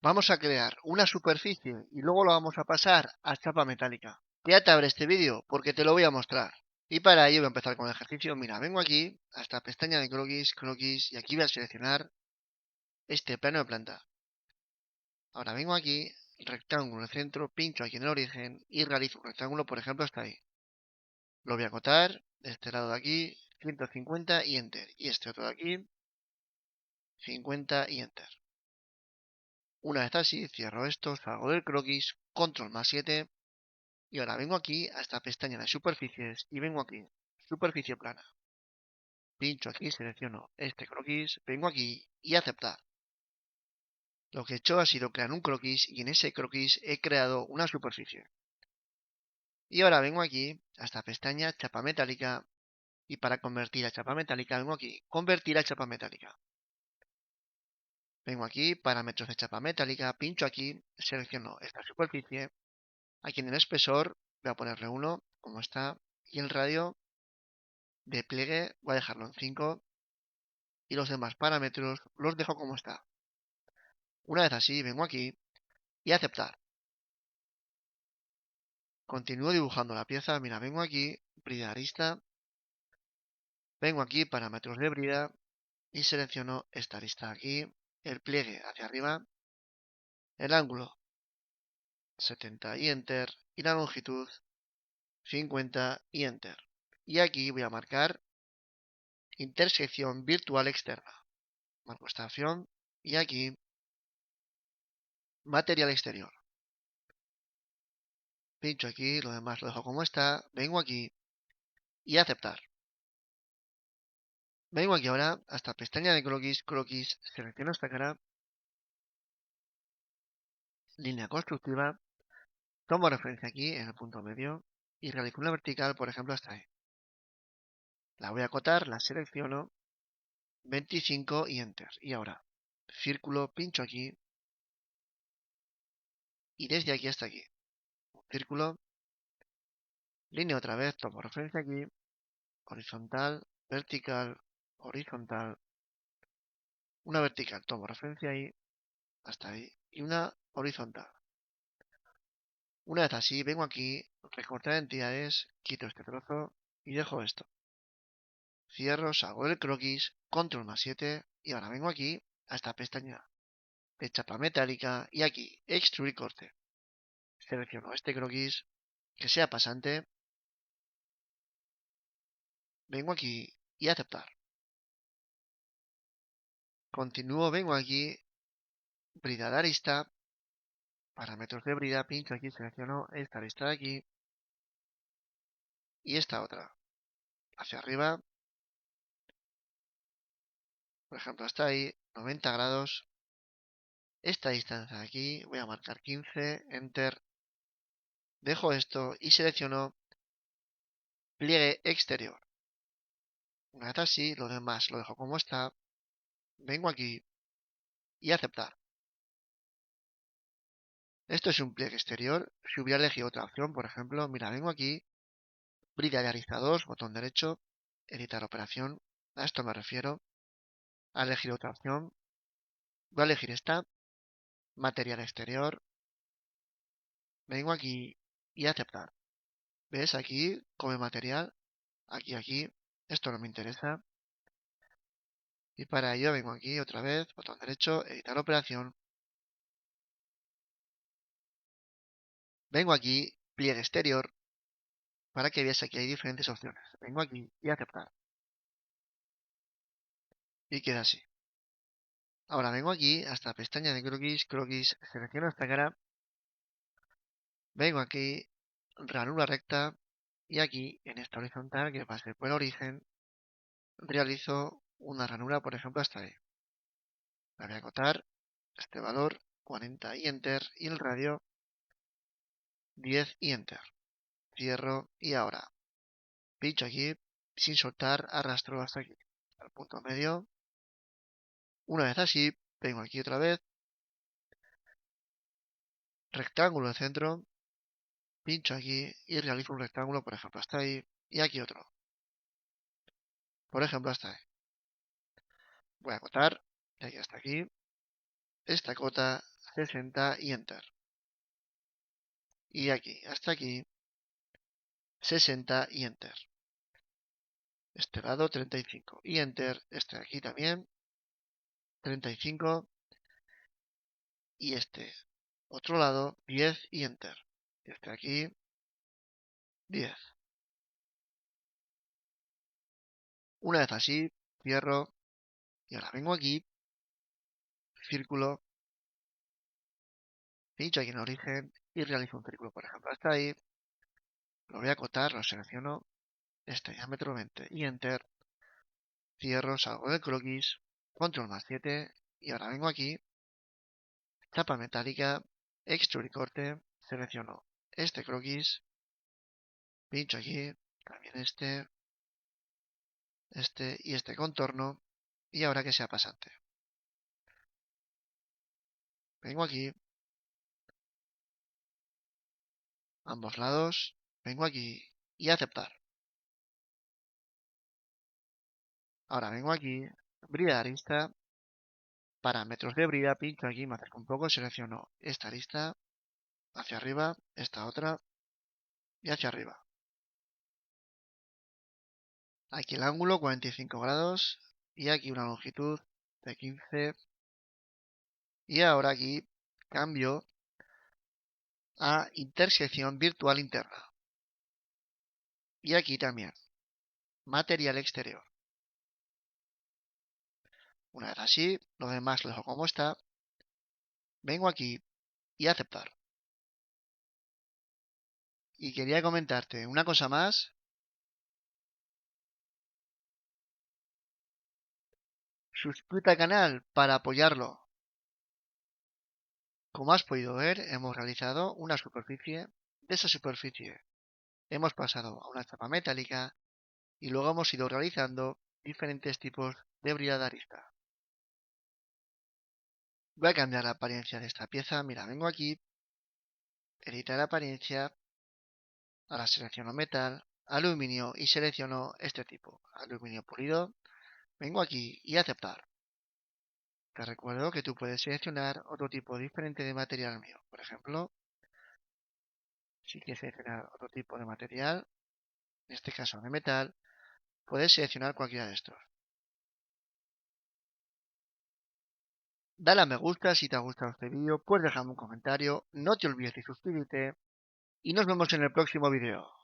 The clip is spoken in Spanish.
Vamos a crear una superficie y luego lo vamos a pasar a chapa metálica. Quédate a ver este vídeo porque te lo voy a mostrar. Y para ello voy a empezar con el ejercicio. Mira, vengo aquí a esta pestaña de croquis, y aquí voy a seleccionar este plano de planta. Ahora vengo aquí, rectángulo en el centro, pincho aquí en el origen y realizo un rectángulo, por ejemplo, hasta ahí. Lo voy a acotar de este lado de aquí, 150 y Enter. Y este otro de aquí, 50 y Enter. Una vez así, cierro esto, salgo del croquis, control más 7. Y ahora vengo aquí a esta pestaña de superficies y vengo aquí, superficie plana. Pincho aquí, selecciono este croquis, vengo aquí y aceptar. Lo que he hecho ha sido crear un croquis y en ese croquis he creado una superficie. Y ahora vengo aquí a esta pestaña chapa metálica y para convertir a chapa metálica vengo aquí, convertir a chapa metálica. Vengo aquí, parámetros de chapa metálica, pincho aquí, selecciono esta superficie. Aquí en el espesor voy a ponerle 1, como está, y el radio de pliegue voy a dejarlo en 5 y los demás parámetros los dejo como está. Una vez así, vengo aquí y aceptar. Continúo dibujando la pieza. Mira, vengo aquí, brida de arista. Vengo aquí, parámetros de brida y selecciono esta arista aquí. El pliegue hacia arriba. El ángulo 70 y Enter. Y la longitud 50 y Enter. Y aquí voy a marcar intersección virtual externa. Marco esta opción y aquí material exterior. Pincho aquí, lo demás lo dejo como está. Vengo aquí y aceptar. Vengo aquí ahora hasta pestaña de croquis, selecciono esta cara, línea constructiva, tomo referencia aquí en el punto medio y realizo una vertical, por ejemplo, hasta ahí. La voy a acotar, la selecciono, 25 y Enter. Y ahora, círculo, pincho aquí y desde aquí hasta aquí. Círculo, línea otra vez, tomo referencia aquí, horizontal, vertical, horizontal, una vertical, tomo referencia ahí, hasta ahí, y una horizontal. Una vez así, vengo aquí, recortar entidades, quito este trozo y dejo esto. Cierro, salgo del croquis, control más 7 y ahora vengo aquí a esta pestaña de chapa metálica y aquí, extruir corte. Selecciono este croquis, que sea pasante, vengo aquí y aceptar. Continúo, vengo aquí, brida de arista, parámetros de brida, pincho aquí, selecciono esta arista de aquí y esta otra. Hacia arriba, por ejemplo, hasta ahí, 90 grados. Esta distancia de aquí, voy a marcar 15, Enter. Dejo esto y selecciono pliegue exterior. Una vez así, lo demás lo dejo como está. Vengo aquí y aceptar. Esto es un pliegue exterior. Si hubiera elegido otra opción, por ejemplo, mira, vengo aquí, brida de arista 2, botón derecho, editar operación. A esto me refiero. A elegir otra opción. Voy a elegir esta, material exterior. Vengo aquí y aceptar. ¿Ves? Aquí, come material. Aquí. Esto no me interesa. Y para ello vengo aquí otra vez, botón derecho, editar operación. Vengo aquí, pliegue exterior, para que veas aquí hay diferentes opciones. Vengo aquí y aceptar. Y queda así. Ahora vengo aquí hasta pestaña de croquis, selecciono esta cara. Vengo aquí, ranura recta. Y aquí, en esta horizontal, que pase por el origen, realizo una ranura, por ejemplo, hasta ahí. La voy a acotar, este valor, 40 y Enter. Y el radio, 10 y Enter. Cierro y ahora pincho aquí, sin soltar, arrastro hasta aquí, al punto medio. Una vez así, vengo aquí otra vez, rectángulo en el centro, pincho aquí y realizo un rectángulo, por ejemplo, hasta ahí, y aquí otro, por ejemplo, hasta ahí. Voy a acotar, de aquí hasta aquí, esta cota 60 y Enter. Y aquí, hasta aquí, 60 y Enter. Este lado 35 y Enter. Este de aquí también 35 y este otro lado 10 y Enter. Este de aquí 10. Una vez así, cierro y ahora vengo aquí, círculo, pincho aquí en origen y realizo un círculo, por ejemplo, hasta ahí. Lo voy a acotar, lo selecciono, este diámetro 20 y Enter. Cierro, salgo del croquis, control más 7 y ahora vengo aquí, chapa metálica, extrude y corte, selecciono este croquis, pincho aquí, también este y este contorno y ahora que sea pasante. Vengo aquí, ambos lados, vengo aquí y aceptar. Ahora vengo aquí, brida de arista, parámetros de brida, pincho aquí, me acerco un poco, selecciono esta arista, hacia arriba, esta otra y hacia arriba. Aquí el ángulo 45 grados y aquí una longitud de 15 y ahora aquí cambio a intersección virtual interna y aquí también material exterior. Una vez así, lo demás lo dejo como está, vengo aquí y aceptar. Y quería comentarte una cosa más. Suscríbete al canal para apoyarlo. Como has podido ver, hemos realizado una superficie. De esa superficie hemos pasado a una chapa metálica y luego hemos ido realizando diferentes tipos de brida de arista. Voy a cambiar la apariencia de esta pieza. Mira, vengo aquí, editar apariencia, ahora selecciono metal, aluminio y selecciono este tipo, aluminio pulido. Vengo aquí y aceptar. Te recuerdo que tú puedes seleccionar otro tipo diferente de material mío. Por ejemplo, si quieres seleccionar otro tipo de material, en este caso de metal, puedes seleccionar cualquiera de estos. Dale a me gusta si te ha gustado este vídeo, puedes dejarme un comentario, no te olvides de suscribirte y nos vemos en el próximo vídeo.